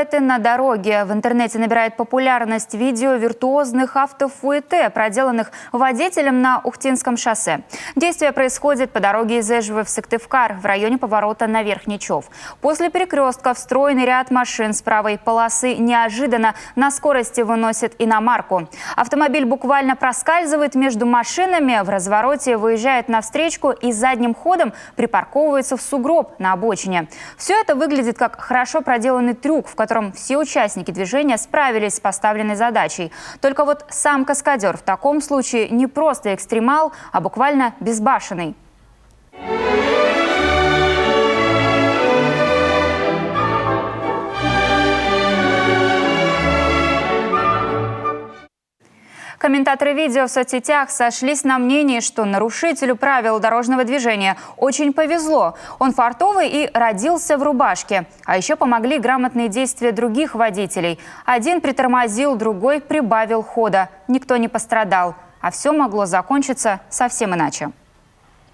Силуэты на дороге. В интернете набирает популярность видео виртуозных автофуэте, проделанных водителем на Ухтинском шоссе. Действие происходит по дороге из Эжевы в Сыктывкар в районе поворота на Верхний Чов. После перекрестка встроенный ряд машин с правой полосы неожиданно на скорости выносит иномарку. Автомобиль буквально проскальзывает между машинами, в развороте выезжает на встречку и задним ходом припарковывается в сугроб на обочине. Все это выглядит как хорошо проделанный трюк, в котором все участники движения справились с поставленной задачей. Только вот сам каскадер в таком случае не просто экстремал, а буквально безбашенный. Комментаторы видео в соцсетях сошлись на мнении, что нарушителю правил дорожного движения очень повезло. Он фартовый и родился в рубашке. А еще помогли грамотные действия других водителей. Один притормозил, другой прибавил хода. Никто не пострадал. А все могло закончиться совсем иначе.